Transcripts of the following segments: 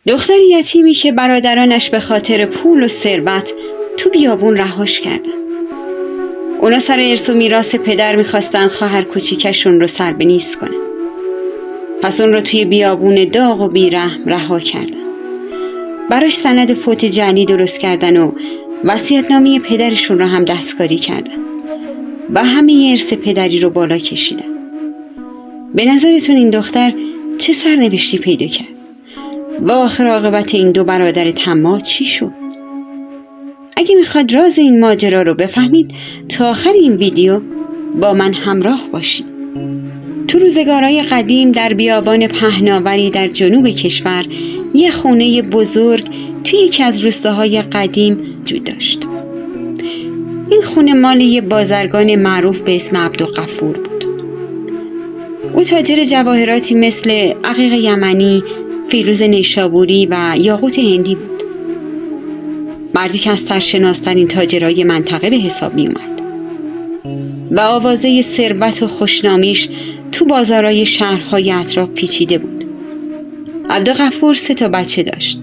دختر یتیمی که برادرانش به خاطر پول و ثروت تو بیابون رهاش کردن. اونا سر ارث و میراث پدر میخواستن خواهر کوچیکشون رو سر به نیست کنن. پس اون رو توی بیابون داغ و بیرحم رها کردن. براش سند فوت جعلی درست کردن و وصیت‌نامه پدرشون رو هم دستکاری کردن و همه ارث پدری رو بالا کشیدن. به نظرتون این دختر چه سرنوشتی پیدا کرد؟ و آخر عاقبت این دو برادر طماع چی شد؟ اگه میخواد راز این ماجرا رو بفهمید تا آخر این ویدیو با من همراه باشید. تو روزگارهای قدیم در بیابان پهناوری در جنوب کشور یه خونه بزرگ توی یکی از روستاهای قدیم وجود داشت. این خونه مال یه بازرگان معروف به اسم عبدالغفور بود. او تاجر جواهراتی مثل عقیق یمنی، فیروز نیشابوری و یاقوت هندی بود. مردی که از سرشناس‌ترین تاجرای منطقه به حساب می اومد و آوازه ثروت و خوشنامیش تو بازارهای شهرهای اطراف پیچیده بود. عبدالغفور 3 بچه داشت: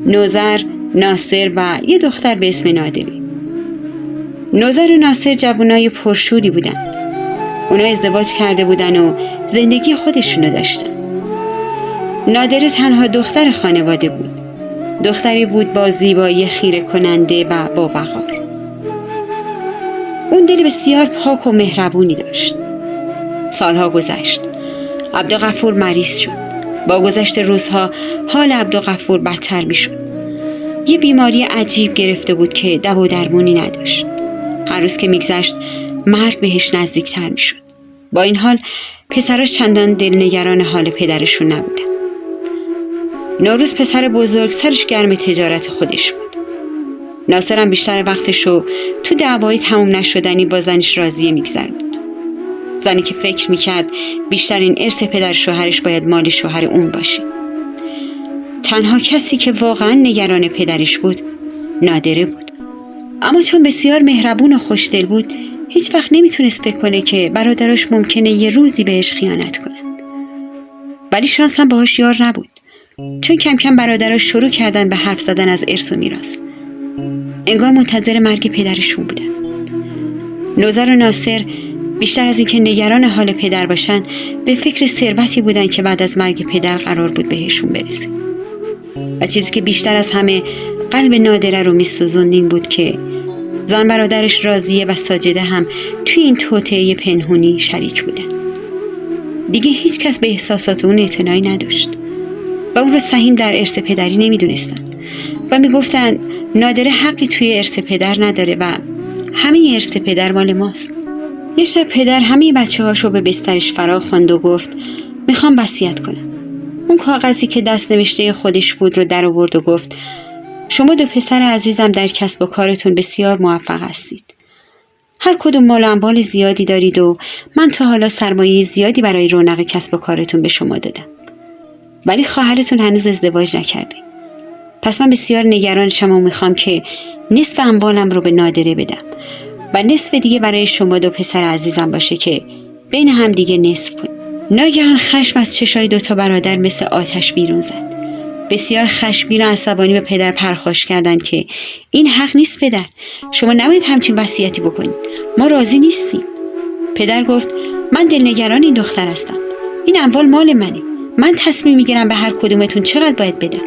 نوذر، ناصر و یه دختر به اسم نادری. نوذر و ناصر جوانای پرشوری بودن. اونا ازدواج کرده بودن و زندگی خودشونو داشتن. نادر تنها دختر خانواده بود. دختری بود با زیبایی خیره کننده و با وقار. اون دل بسیار پاک و مهربونی داشت. سالها گذشت. عبدالغفور مریض شد. با گذشت روزها حال عبدالغفور بدتر می شد. یه بیماری عجیب گرفته بود که دوا و درمانی نداشت. هر روز که میگذشت مرگ بهش نزدیکتر می شد. با این حال پسراش چندان دلنگران حال پدرشون نبودن. نوروز پسر بزرگ سرش گرم تجارت خودش بود. ناصرم بیشتر وقتشو تو دعوای تموم نشدنی با زنش راضیه میگذروند. زنی که فکر میکرد بیشترین ارث پدر شوهرش باید مال شوهر اون باشه. تنها کسی که واقعا نگران پدرش بود نادره بود. اما چون بسیار مهربون و خوشدل بود هیچ وقت نمیتونست فکر کنه که برادراش ممکنه یه روزی بهش خیانت کنن. ولی شانس هم باهاش یار نبود، چون کم کم برادراش شروع کردن به حرف زدن از ارث و میراث. انگار منتظر مرگ پدرشون بودن. نوذر و ناصر بیشتر از اینکه نگران حال پدر باشن به فکر ثروتی بودن که بعد از مرگ پدر قرار بود بهشون برسه. و چیزی که بیشتر از همه قلب نادره رو میسوزوند این بود که زن برادرش راضیه و ساجده هم توی این توطئه پنهونی شریک بودن. دیگه هیچ کس به احساسات اون اعتنایی نداشت و اون رو سهیم در ارث پدری نمیدونستن و میگفتن نادره حقی توی ارث پدر نداره و همه ارث پدر مال ماست. یه شب پدر همه بچه‌هاشو به بسترش فرا خواند و گفت میخوام وصیت کنم. اون کاغذی که دست نوشته خودش بود رو در آورد و گفت شما 2 پسر عزیزم در کسب و کارتون بسیار موفق هستید. هر کدوم مال و اموال زیادی دارید و من تا حالا سرمایه زیادی برای رونق کسب و کارتون به شما دادم. ولی خواهرتون هنوز ازدواج نکرده. پس من بسیار نگرانشم و میخوام که نصف اموالم رو به نادره بدم و نصف دیگه برای شما 2 پسر عزیزم باشه که بین هم دیگه نصف کنیم. ناگهان خشم از چشای 2 برادر مثل آتش بیرون زد. بسیار خشمگین و عصبانی به پدر پرخاش کردند که این حق نیست پدر، شما نباید همچین وصیتی بکنید، ما راضی نیستیم. پدر گفت من دلنگران این دختر هستم. این اموال مال منه. من تصمیم میگیرم به هر کدومتون چقدر باید بدم.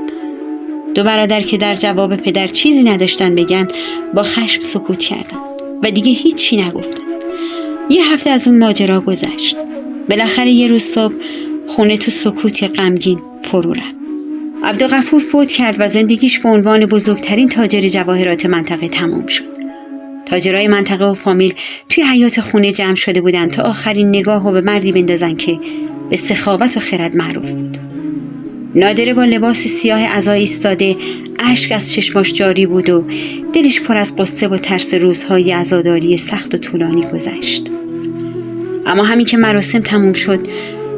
2 برادر که در جواب پدر چیزی نداشتن بگن با خشم سکوت کردن و دیگه هیچی نگفتن. 1 هفته از اون ماجرا گذشت. بالاخره یه روز صبح خونه تو سکوتی غمگین فرو رفت. عبدالغفور فوت کرد و زندگیش به عنوان بزرگترین تاجر جواهرات منطقه تمام شد. تاجرای منطقه و فامیل توی حیاط خونه جمع شده بودن تا آخرین نگاهو به مردی بندازن که به سخاوت و خرد معروف بود. نادره با لباس سیاه عزا ایستاده، اشک از چشماش جاری بود و دلش پر از غصه و ترس روزهای عزاداری سخت و طولانی گذشت. اما همین که مراسم تموم شد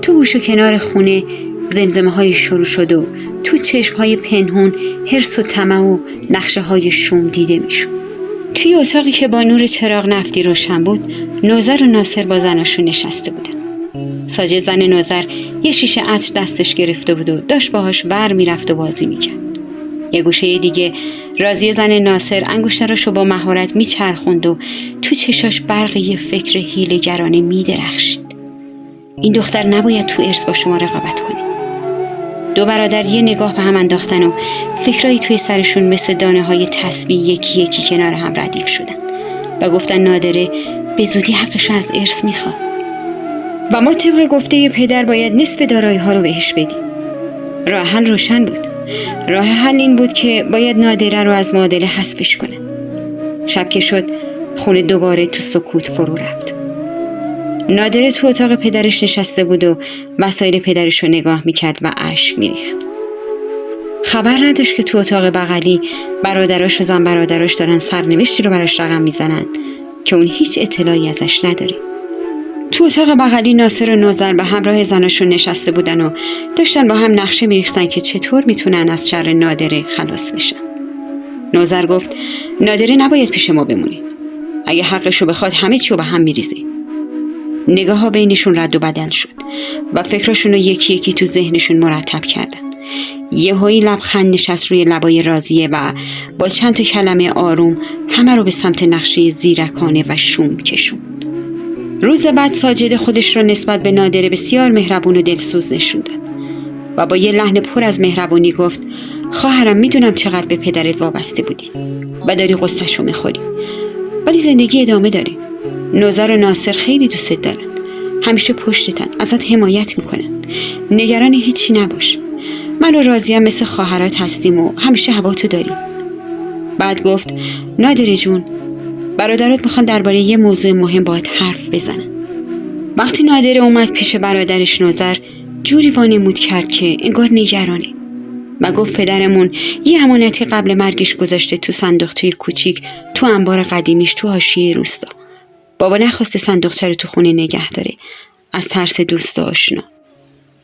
تو گوش و کنار خونه زمزمه های شروع شد و تو چشم های پنهون حرص و طمع و نقشه های شوم دیده می شد. توی اتاقی که با نور چراغ نفتی روشن بود نوذر و ناصر با زناشون نشسته بودن. ساجد زن ناظر یه شیشه عطر دستش گرفته بود و داشت باهاش ور میرفت و بازی میکرد. یه گوشه دیگه راضیه زن ناصر انگشتراشو با مهارت میچرخوند و تو چشاش برق یه فکر حیله‌گرانه میدرخشید. این دختر نباید تو ارث با شما رقابت کنه. دو برادر یه نگاه به هم انداختن و فکرایی توی سرشون مثل دانه های تسبیح یکی یکی کنار هم ردیف شدن و گفتن نادره به زودی حقشو از ارث میخواد و ما طبق گفته پدر باید نصف دارایی ها رو بهش بدیم. راه حل روشن بود. راه حل این بود که باید نادره رو از معادله حذفش کنن. شب که شد خونه دوباره تو سکوت فرو رفت. نادره تو اتاق پدرش نشسته بود و وسایل پدرش رو نگاه میکرد و اشک میریخت. خبر نداشت که تو اتاق بغلی برادراش و زن برادراش دارن سرنوشتی رو براش رقم میزنن که اون هیچ اطلاعی ازش نداره. تو اتاق بغلی ناصر و نوذر به همراه زناشون نشسته بودن و داشتن با هم نقشه میریختن که چطور میتونن از شر نادره خلاص بشن. نوذر گفت نادره نباید پیش ما بمونه. اگه حقشو بخواد همه چی رو به هم میریزه. نگاه ها بینشون رد و بدل شد و فکراشون رو یکی یکی تو ذهنشون مرتب کردن. یهویی لبخند نشست روی لبای راضیه و با چند تا کلمه آروم همه رو به سمت نقشه زیرکانه و شوم کشوند. روز بعد ساجد خودش رو نسبت به نادره بسیار مهربون و دلسوز نشون داد و با یه لحن پر از مهربونی گفت خواهرم میدونم چقدر به پدرت وابسته بودی و داری قصه‌شو میخوری، ولی زندگی ادامه داره. نوذر و ناصر خیلی دوست دارن، همیشه پشتتن، ازت حمایت میکنن. نگران هیچی نباش. من و راضیم مثل خواهرات هستیم و همیشه هواتو داریم. بعد گفت نادره جون، برادرات میخوان درباره یه موضوع مهم باهات حرف بزنن. وقتی نادره اومد پیش برادرش نوذر جوری وانمود کرد که انگار نگرانه و گفت پدرمون یه امانتی قبل مرگش گذاشته تو صندوقچه کوچیک تو انبار قدیمیش تو حاشیه روستا. بابا نخواسته صندوقچه رو تو خونه نگه داره از ترس دوست و آشنا.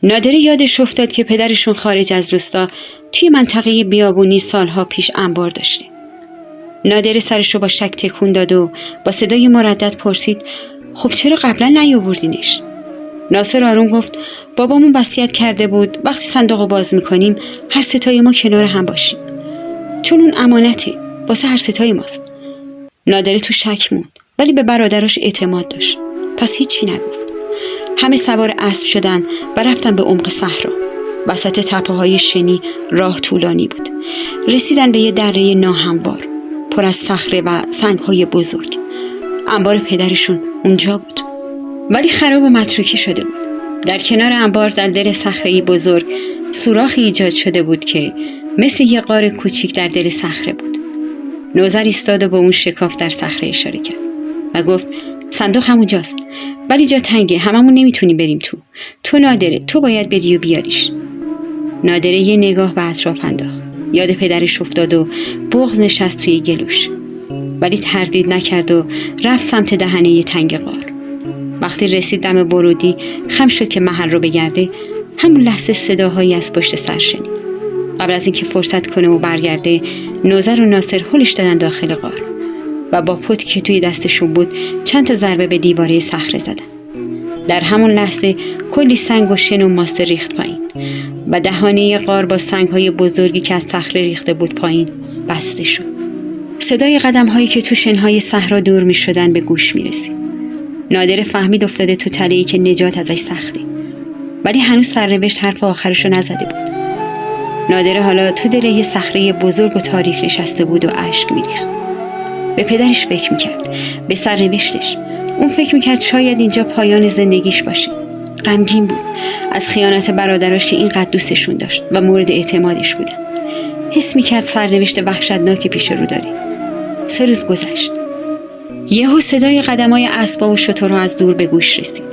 نادره یادش افتاد که پدرشون خارج از روستا توی منطقه بیابونی سالها پیش انبار داشته. نادره سرش رو با شک تکون داد و با صدای مردد پرسید خب چرا قبلا نیاوردینش؟ ناصر آروم گفت بابامون وصیت کرده بود وقتی صندوق رو باز میکنیم هر ستای ما کنار هم باشیم، چون اون امانته واسه هر ستای ماست. نادره تو شک موند ولی به برادراش اعتماد داشت، پس هیچی نگفت. همه سوار اسب شدن و رفتن به عمق صحرا. وسط تپه‌های شنی راه طولانی بود. رسیدن به یه دره ناهموار پر از صخره و سنگ‌های بزرگ. انبار پدرشون اونجا بود، ولی خراب و متروکه شده بود. در کنار انبار در دل صخره‌ای بزرگ سوراخی ایجاد شده بود که مثل یه غار کوچیک در دل صخره بود. نوذر ایستاد و به اون شکاف در صخره اشاره کرد و گفت صندوق همونجاست، ولی جا تنگه، هممون نمیتونیم بریم تو نادره، تو باید بدی و بیاریش. نادره یه نگاه به اطراف انداخت، یاد پدرش افتاد و بغض نشست توی گلوش، ولی تردید نکرد و رفت سمت دهنه یه تنگ غار. وقتی رسید دم ورودی خم شد که محل رو بگرده، همون لحظه صداهایی از پشت سر شنید. قبل از اینکه فرصت کنه و برگرده، نوذر و ناصر هلش دادن داخل غار و با پتی که توی دستشون بود چند تا ضربه به دیواره صخره زدن. در همون لحظه کلی سنگ و شن و ماسه ریخت پایین و دهانه غار با سنگ‌های بزرگی که از صخره ریخته بود پایین بسته شد. صدای قدم‌هایی که تو شن‌های صحرا دور می‌شدن به گوش می‌رسید. نادره فهمید افتاده تو تله‌ای که نجات ازش سخته، ولی هنوز سرنوشت حرف آخرشو نزده بود. نادره حالا تو دل یه صخره بزرگ و تاریک نشسته بود و اشک می‌ریخت. به پدرش فکر می‌کرد، به سرنوشتش. اون فکر می‌کرد شاید اینجا پایان زندگیش باشه. غمگین بود از خیانت برادراش که اینقدر دوستشون داشت و مورد اعتمادش بودن. حس می‌کرد سرنوشت وحشتناک پیش رو داره. 3 روز گذشت. یهو صدای قدم‌های اسبا و شترها از دور به گوش رسید.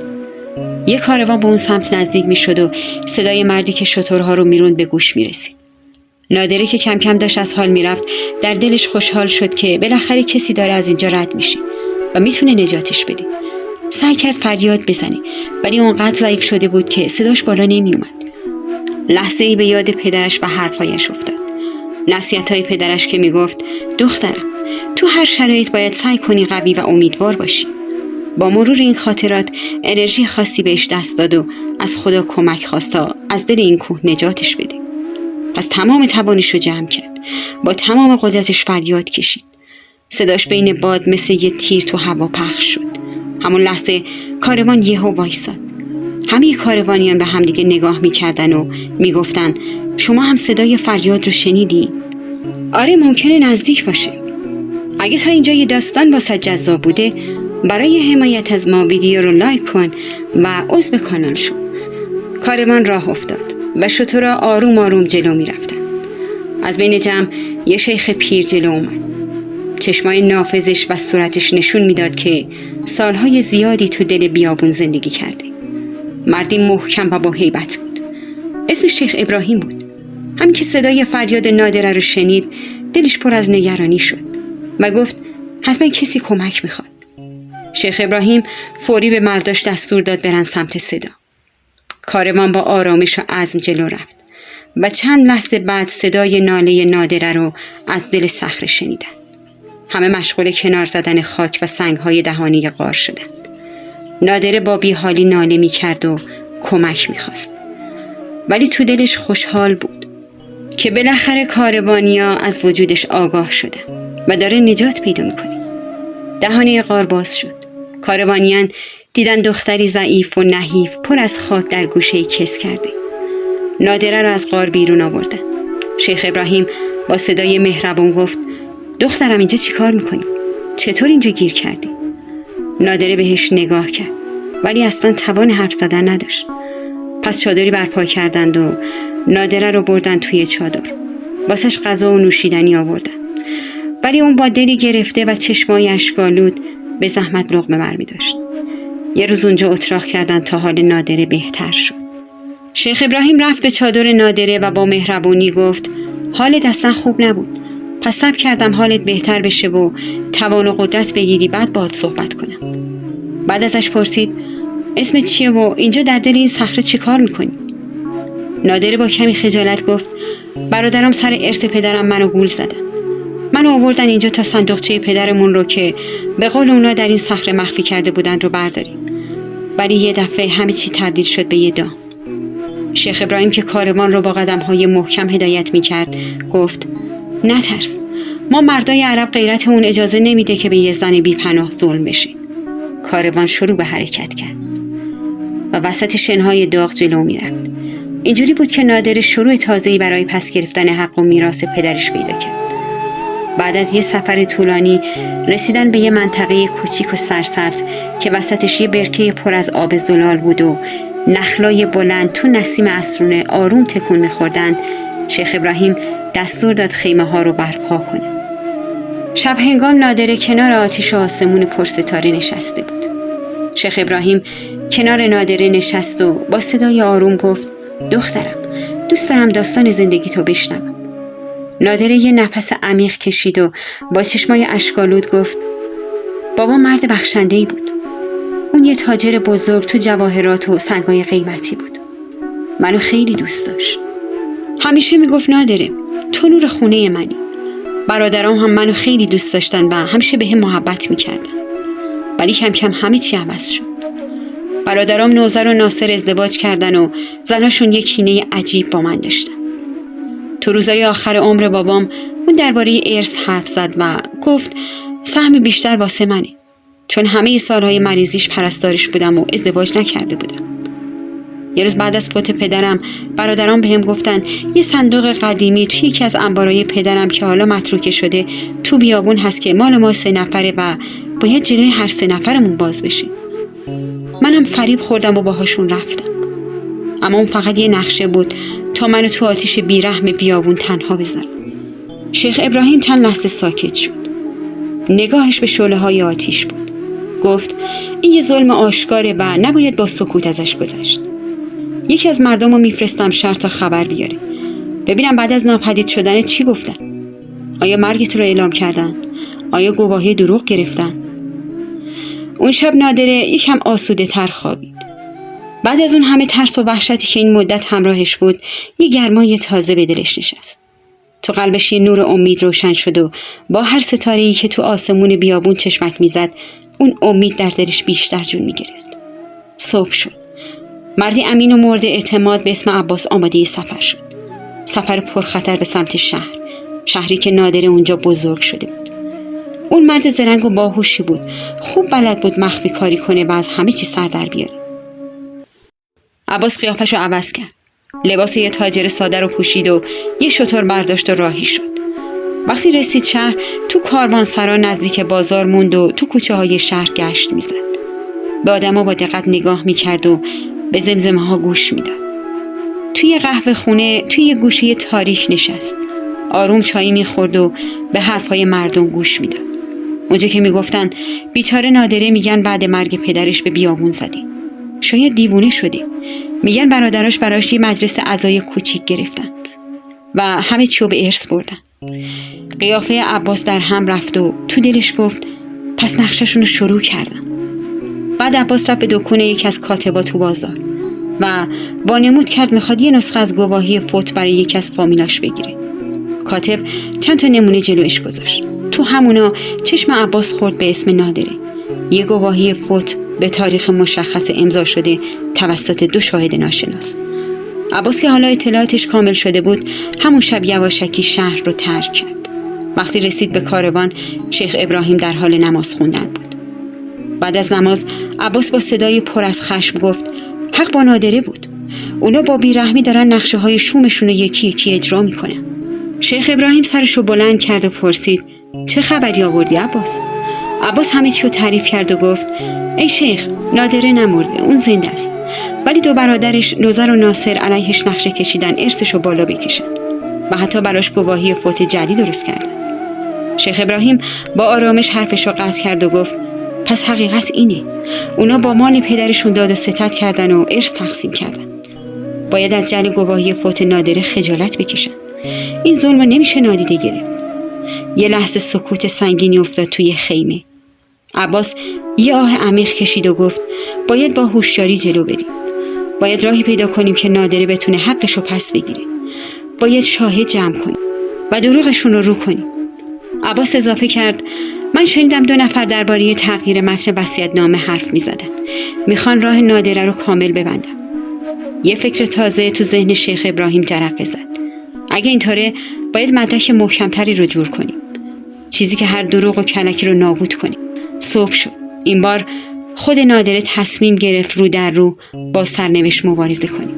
یه کاروان به اون سمت نزدیک می‌شد و صدای مردی که شترها رو میروند به گوش می‌رسید. نادره که کم کم داشت از حال میرفت در دلش خوشحال شد که بالاخره کسی داره از اینجا رد میشه و میتونه نجاتش بده. سعی کرد فریاد بزنه ولی اونقدر ضعیف شده بود که صداش بالا نمی اومد. لحظه ای به یاد پدرش و حرفایش افتاد. نصیحت‌های پدرش که میگفت دخترم تو هر شرایط باید سعی کنی قوی و امیدوار باشی. با مرور این خاطرات انرژی خاصی بهش دست داد و از خدا کمک خواست تا از دل این کوه نجاتش بده. پس تمام توانش رو جمع کرد. با تمام قدرتش فریاد کشید. صداش بین باد مثل یه تیر تو هوا پخش شد. همون لحظه کاروان یهو وایساد. همه کاروانیان به همدیگه نگاه میکردن و میگفتن شما هم صدای فریاد رو شنیدی؟ آره، ممکنه نزدیک باشه. اگه تا اینجا یه داستان واسه جذاب بوده، برای حمایت از ما ویدیو رو لایک کن و عضو کانال شو. کاروان راه افتاد و شترها آروم آروم جلو میرفتن. از بین جمع یه شیخ پیر جلو اومد. چشمای نافذش و صورتش نشون میداد که سالهای زیادی تو دل بیابون زندگی کرده. مردی محکم و با هیبت بود. اسمش شیخ ابراهیم بود. هم که صدای فریاد نادره رو شنید، دلش پر از نگرانی شد و گفت حتما کسی کمک میخواد. شیخ ابراهیم فوری به مرداش دستور داد برن سمت صدا. کاروان با آرامش و عزم جلو رفت و چند لحظه بعد صدای ناله نادره رو از دل صخره شنیدن. همه مشغول کنار زدن خاک و سنگ‌های دهانی غار شدند. نادره با بیحالی ناله می‌کرد و کمک می‌خواست. ولی تو دلش خوشحال بود که بالاخره کاروانیا از وجودش آگاه شدن و داره نجات پیدا می‌کنه. دهانه غار باز شد. کاروانیان دیدن دختری ضعیف و نحیف پر از خاک در گوشه کس کرده. نادره را از غار بیرون آوردن. شیخ ابراهیم با صدای مهربان گفت دخترم اینجا چی کار میکنی؟ چطور اینجا گیر کردی؟ نادره بهش نگاه کرد ولی اصلا توان حرف زدن نداشت. پس چادری برپا کردند و نادره رو بردن توی چادر. واسش غذا و نوشیدنی آوردن. ولی اون با دلی گرفته و چشمای اشک‌آلود به زحمت لقمه برمی داشت. یه روز اونجا اتراق کردن تا حال نادره بهتر شد. شیخ ابراهیم رفت به چادر نادره و با مهربونی گفت حالت اصلا خوب نبود. پس صبر کردم حالت بهتر بشه و توان و قدرت بگیری بعد باهات صحبت کنم. بعد ازش پرسید اسمت چیه و اینجا در دل این صخره چی کار میکنی؟ نادره با کمی خجالت گفت برادرم سر ارث پدرم منو گول زدن. منو آوردن اینجا تا صندوقچه پدرمون رو که به قول اونا در این صخره مخفی کرده بودن رو برداریم. ولی یه دفعه همه چی تبدیل شد به یه دام. شیخ ابراهیم که کاروان رو با قدم‌های محکم هدایت می‌کرد گفت نترس، ما مردای عرب غیرتمون اجازه نمیده که به یه زن بی‌پناه ظلم بشه. کاروان شروع به حرکت کرد و وسط شنهای داغ جلو می‌رفت. اینجوری بود که نادره شروع تازه‌ای برای پس گرفتن حق و میراث پدرش پیدا کرد. بعد از یه سفر طولانی رسیدن به یه منطقه کوچیک و سرسبز که وسطش یه برکه پر از آب زلال بود و نخلای بلند تو نسیم عصرونه آروم تکون می‌خوردند. شیخ ابراهیم دستور داد خیمه ها رو برپا کنه. شب هنگام نادره کنار آتش آسمون پرستاره نشسته بود. شیخ ابراهیم کنار نادره نشست و با صدای آروم گفت دخترم، دوست دارم داستان زندگی تو بشنوم. نادره یه نفس عمیق کشید و با چشمای اشک‌آلود گفت بابا مرد بخشنده‌ای بود. اون یه تاجر بزرگ تو جواهرات و سنگای قیمتی بود. منو خیلی دوست داشت. همیشه میگفت نادره تو نور خونه منی. برادرام هم منو خیلی دوست داشتن و همیشه به هم محبت میکردن. ولی کم کم همه چی عوض شد. برادرام نوذر و ناصر ازدواج کردن و زناشون یک کینه عجیب با من داشتن. تو روزای آخر عمر بابام اون درباره ارث حرف زد و گفت سهم بیشتر واسه منه، چون همه سالهای مریضیش پرستارش بودم و ازدواج نکرده بودم. یه روز بعد از فوت پدرم برادرام بهم گفتن یه صندوق قدیمی توی یکی از انبارای پدرم که حالا متروکه شده تو بیابون هست که مال ما 3 نفره و باید جلوی هر 3 نفرمون باز بشه. منم فریب خوردم و باهاشون رفتم. اما اون فقط یه نقشه بود تا منو تو آتیش بیرحم بیابون تنها بذارم. شیخ ابراهیم چند لحظه ساکت شد. نگاهش به شعله‌های آتیش بود. گفت این یه ظلم آشکاره و نباید با سکوت ازش گذشت. یکی از مردم رو میفرستم شهر تا خبر بیاره. ببینم بعد از ناپدید شدن چی گفتن. آیا مرگت رو اعلام کردن؟ آیا گواهی دروغ گرفتن؟ اون شب نادره یکم آسوده تر خوابید. بعد از اون همه ترس و وحشتی که این مدت همراهش بود، یه گرمای تازه به دلش نشست. تو قلبش یه نور امید روشن شد و با هر ستاره‌ای که تو آسمون بیابون چشمک میزد، اون امید در دلش بیشتر جون میگرفت. صبح شد. مردی امین و مورد اعتماد به اسم عباس آماده سفر شد. سفر پرخطر به سمت شهری که نادره اونجا بزرگ شده بود. اون مرد زرنگ و باهوشی بود. خوب بلد بود مخفی کاری کنه و از همه چی سر در بیاره. عباس قیافش رو عوض کرد. لباس یه تاجر ساده رو پوشید و یه شتر برداشت و راهی شد. وقتی رسید شهر، تو کاروانسرا نزدیک بازار موند و تو کوچه های شهر گشت میزد. به آدما با دقت نگاه میکرد و به زمزمه ها گوش میداد. توی قهوه خونه توی یه گوشه تاریک نشست. آروم چایی میخورد و به حرفهای مردم گوش میداد. اونجا که میگفتن بیچاره نادره میگن بعد مرگ پدرش به بیابون زده. شاید دیوونه شده. میگن برادراش براش یه مجلس عزای کوچیک گرفتن و همه چیو به ارث بردن. قیافه عباس در هم رفت و تو دلش گفت پس نقششون رو شروع کردن. بعد عباس رفت به دکون یکی از کاتبا تو بازار و وانمود کرد میخواد یه نسخه از گواهی فوت برای یکی از فامیلاش بگیره. کاتب چند تا نمونه جلوش گذاشت. تو همونا چشم عباس خورد به اسم نادره. یه گواهی فوت به تاریخ مشخص امضا شده توسط 2 شاهد ناشناس. عباس که حالا اطلاعاتش کامل شده بود، همون شب یواشکی شهر رو ترک کرد. وقتی رسید به کاروان، شیخ ابراهیم در حال نماز خوندن بود. بعد از نماز عباس با صدای پر از خشم گفت حق با نادره بود. اونا با بیرحمی دارن نقشه های شومشون رو یکی یکی اجرا میکنن. شیخ ابراهیم سرش رو بلند کرد و پرسید چه خبری آوردی عباس؟ عباس همه چی رو تعریف کرد و گفت ای شیخ، نادره نمرده، اون زنده است، ولی 2 برادرش نوذر و ناصر علیهش نقشه کشیدن ارثش رو بالا بکشن و حتی براش گواهی فوت جعلی درست کردن. شیخ ابراهیم با آرامش حرفش رو قطع کرد و گفت پس حقیقت اینه، اونا با مال پدرشون داد و ستد کردن و ارث تقسیم کردن. باید از جعل گواهی فوت نادره خجالت بکشن. این ظلم نمیشه نادیده گرفت. یه لحظه سکوت سنگینی افتاد توی خیمه. عباس یه آه عمیق کشید و گفت باید با هوشیاری جلو بریم. باید راهی پیدا کنیم که نادره بتونه حقشو پس بگیره. باید شاهد جمع کنیم و دروغشون رو کنیم. عباس اضافه کرد من شنیدم 2 نفر درباره تغییر متن وصیت‌نامه حرف می‌زدن. میخوان راه نادره رو کامل ببندن. یه فکر تازه تو ذهن شیخ ابراهیم جرقه زد. اگه اینطوره باید مدرک محکم‌تری رو جور کنیم. چیزی که هر دروغ و کلکی رو نابود کنیم. صبح شد. این بار خود نادره تصمیم گرفت رو در رو با سرنوشت مبارزه کنیم.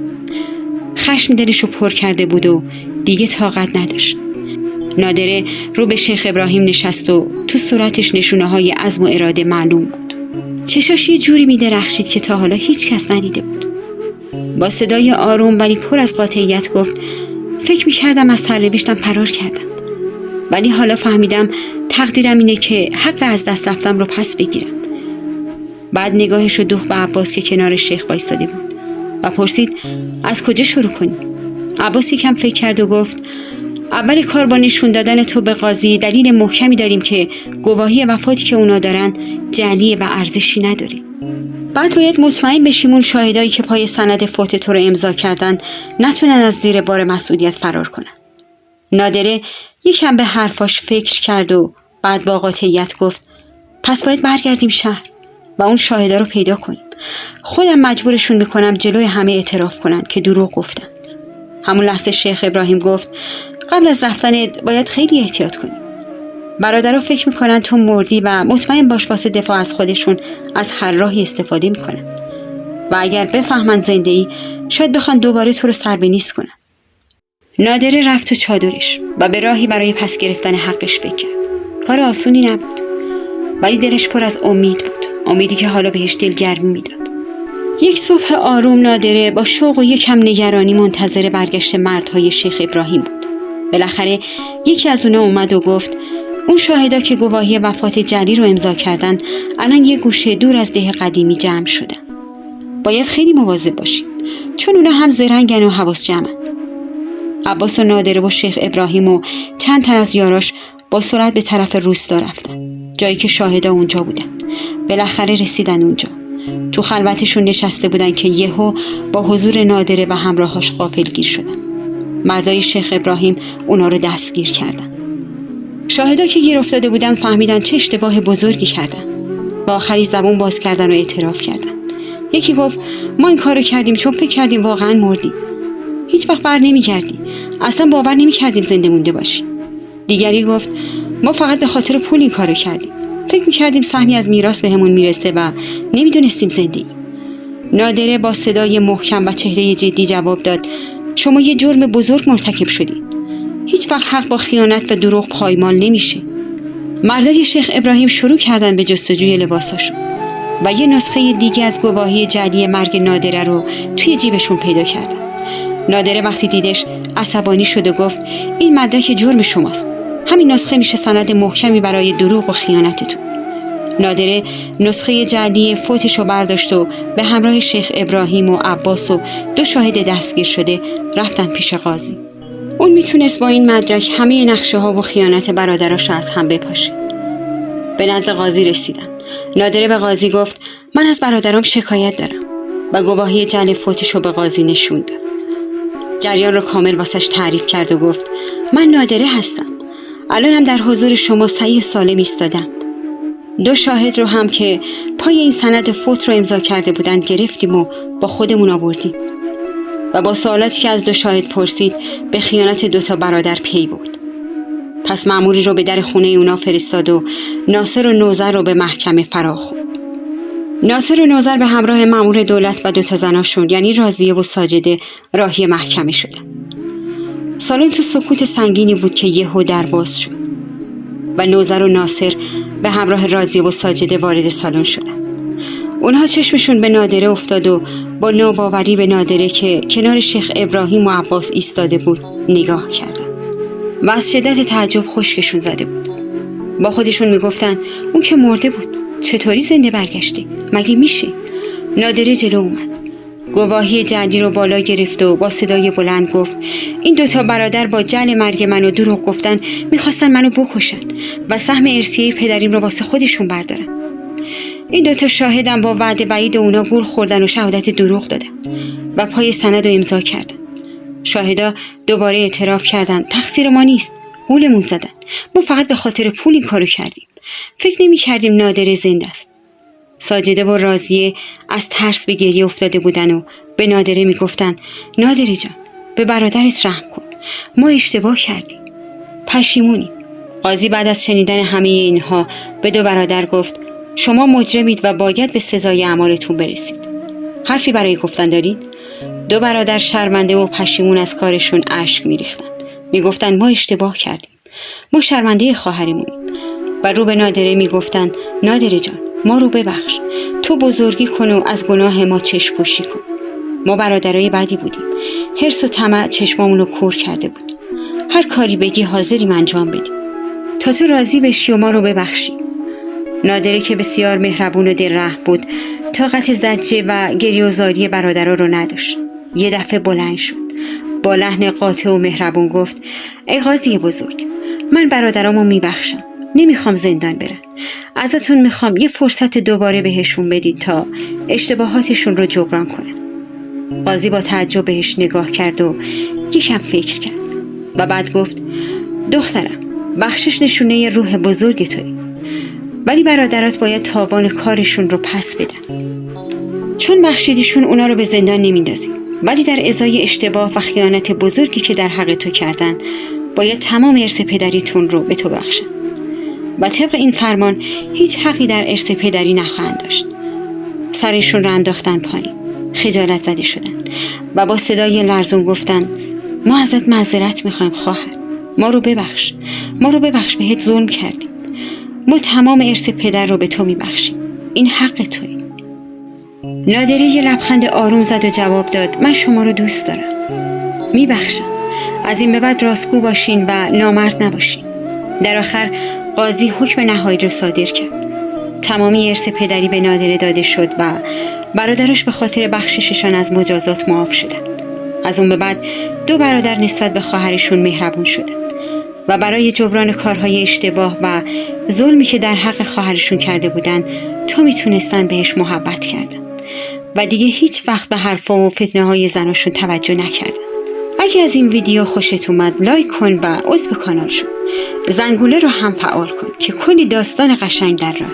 خشم دلش رو پر کرده بود و دیگه طاقت نداشت. نادره رو به شیخ ابراهیم نشست و تو صورتش نشونه‌های عزم و اراده معلوم بود. چشاش یه جوری می‌درخشید که تا حالا هیچ کس ندیده بود. با صدای آروم ولی پر از قاطعیت گفت فکر می‌کردم از سرنوشتم فرار کردم، ولی حالا فهمیدم تقدیرم اینه که حق از دست رفتم رو پس بگیرم. بعد نگاهش رو دوخت به عباس که کنار شیخ وایساده بود و پرسید از کجا شروع کنیم؟ عباس یکم فکر کرد و گفت اول کار با نشون دادن تو به قاضی دلیل محکمی داریم که گواهی وفاتی که اونا دارن جعلیه و ارزشی نداره. بعد باید مطمئن بشیم اون شاهدایی که پای سند فوت تو رو امضا کردن نتونن از زیر بار مسئولیت فرار کنن. نادره یکم به حرفاش فکر کرد و بعد با قاطعیت گفت پس باید برگردیم شهر و اون شاهدا رو پیدا کنیم. خودم مجبورشون میکنم جلوی همه اعتراف کنن که دروغ گفتن. همون لحظه شیخ ابراهیم گفت قبل از رفتنت باید خیلی احتیاط کنیم. برادرها فکر میکنن تو مردی و مطمئن باش واسه دفاع از خودشون از هر راهی استفاده میکنن و اگر بفهمن زنده ای شاید بخوان دوباره تو رو سر به نیست کنن. نادره رفت تو چادرش و به راهی برای پس گرفتن حقش فکر کرد. کار آسونی نبود، ولی دلش پر از امید بود، امیدی که حالا بهش دلگرمی میداد. یک صبح آروم نادره با شوق و یکم نگرانی منتظر برگشت مردهای شیخ ابراهیم بود. بالاخره یکی از اونا اومد و گفت اون شاهدا که گواهی وفات جعلی رو امضا کردن الان یه گوشه دور از ده قدیمی جمع شدن. باید خیلی مواظب باشیم چون اونا هم زرنگن و حواس جمعن. عباس و نادره و شیخ ابراهیم و چند تن از یاراش با سرعت به طرف روستا رفتن، جایی که شاهدا اونجا بودن. بالاخره رسیدن اونجا. تو خلوتشون نشسته بودن که یهو با حضور نادره و همراهاش غافلگیر شدن. مردای شیخ ابراهیم اونا رو دستگیر کردن. شاهدا که گیر افتاده بودن فهمیدن چه اشتباه بزرگی کردن. با آخری زبون باز کردن و اعتراف کردن. یکی گفت ما این کارو کردیم چون فکر کردیم واقعا مردیم. هیچ وقت بر نمیگردی. اصلا باور نمیکردیم زنده مونده باشی. دیگری گفت ما فقط به خاطر پول این کارو کردیم. فکر میکردیم سهمی از میراث بهمون میرسه و نمیدونستیم زنده ایم. نادره با صدای محکم و چهره جدی جواب داد شما یه جرم بزرگ مرتکب شدید. هیچ وقت حق با خیانت و دروغ پایمال نمیشه. مردای شیخ ابراهیم شروع کردن به جستجوی لباساشون و یه نسخه دیگه از گواهی جعلی مرگ نادره رو توی جیبشون پیدا کردن. نادره وقتی دیدش عصبانی شد و گفت این مدرک جرم شماست. همین نسخه میشه سند محکمی برای دروغ و خیانتتون. نادره نسخه جعلی فوتش رو برداشت و به همراه شیخ ابراهیم و عباس و 2 شاهد دستگیر شده رفتن پیش قاضی. اون میتونست با این مدرک همه نقشه ها و خیانت برادراش از هم بپاشه. به نزد قاضی رسیدن. نادره به قاضی گفت من از برادرام شکایت دارم و گواهی جعل فوتش رو به قاضی نشون داد. جریان رو کامل واسش تعریف کرد و گفت من نادره هستم. الانم در حضور شما صحیح و سالم ایستادم. 2 شاهد رو هم که پای این سند فوت رو امضا کرده بودند گرفتیم و با خودمون آوردیم و با سوالاتی که از 2 شاهد پرسید به خیانت 2 برادر پی برد. پس مأموری رو به در خونه اونا فرستاد و ناصر و نوذر رو به محکمه فراخوند. ناصر و نوذر به همراه مأمور دولت و 2 زناشون یعنی راضیه و ساجده راهی محکمه شدن. سالن تو سکوت سنگینی بود که یهو در باز شد و نوذر و ناصر به همراه راضیه و ساجده وارد سالن شدن. اونها چشمشون به نادره افتاد و با ناباوری به نادره که کنار شیخ ابراهیم و عباس ایستاده بود نگاه کردن و از شدت تعجب خشکشون زده بود. با خودشون میگفتن اون که مرده بود، چطوری زنده برگشته؟ مگه میشه؟ نادره جلو اومد. گواهی جعلی رو بالا گرفت و با صدای بلند گفت این 2 برادر با جعل مرگ منو دروغ گفتن میخواستن منو بکشن و سهم ارثیه پدریم رو واسه خودشون بردارن. این 2 شاهدم با وعده بعید اونا گول خوردن و شهادت دروغ دادن و پای سند رو امضا کردن. شاهدا دوباره اعتراف کردن تقصیر ما نیست، گولمون زدن. ما فقط به خاطر پول این کارو کردیم. فکر نمی کردیم نادره زنده است. ساجده و راضیه از ترس به گریه افتاده بودن و به نادره می گفتن نادره جان به برادرت رحم کن، ما اشتباه کردیم، پشیمونیم. قاضی بعد از شنیدن همه اینها به 2 برادر گفت شما مجرمید و باید به سزای اعمالتون برسید. حرفی برای گفتن دارید؟ 2 برادر شرمنده و پشیمون از کارشون اشک می ریختن. می گفتن ما اشتباه کردیم، ما شرمنده خواهرمونیم و رو به نادره می گفتن نادره جان ما رو ببخش، تو بزرگی کن و از گناه ما چشم پوشی کن. ما برادرای بدی بودیم، حرص و طمع چشمامون رو کور کرده بود. هر کاری بگی حاضریم انجام بدیم تا تو راضی بشی و ما رو ببخشی. نادره که بسیار مهربون و دلرحم بود طاقت زجه و گریه و زاری برادرها رو نداشت. یه دفعه بلند شد، با لحن قاطع و مهربون گفت ای قاضی بزرگ، من برادرامو میبخشم، نمیخوام زندان برن. ازتون میخوام یه فرصت دوباره بهشون بدید تا اشتباهاتشون رو جبران کنن. قاضی با تعجب بهش نگاه کرد و یکم فکر کرد و بعد گفت دخترم بخشش نشونه روح بزرگ تویی، ولی برادرات باید تاوان کارشون رو پس بدن. چون بخشیدیشون اونا رو به زندان نمیندازیم، ولی در ازای اشتباه و خیانت بزرگی که در حق تو کردن باید تمام ارث پدریتون رو به تو بخشن و طبق این فرمان هیچ حقی در ارث پدری نخواهند داشت. سرشون رو انداختن پایین، خجالت زده شدن و با صدای لرزون گفتن ما ازت معذرت میخوایم خواهر، ما رو ببخش، بهت ظلم کردیم. ما تمام ارث پدر رو به تو میبخشیم، این حق توئه. نادره یه لبخند آروم زد و جواب داد من شما رو دوست دارم، میبخشم. از این به بعد راستگو باشین و نامرد نباشین. در آخر قاضی حکم نهایی رو صادر کرد. تمامی ارث پدری به نادره داده شد و برادرش به خاطر بخشششان از مجازات معاف شدند. از اون به بعد 2 برادر نسبت به خواهرشون مهربون شدند و برای جبران کارهای اشتباه و ظلمی که در حق خواهرشون کرده بودند تا میتونستن بهش محبت کردن و دیگه هیچ وقت به حرفا و فتنه های زناشون توجه نکردن. اگه از این ویدیو خوشت اومد لایک کن و عضو کانال شو. زنگوله رو هم فعال کن که کلی داستان قشنگ در راهه.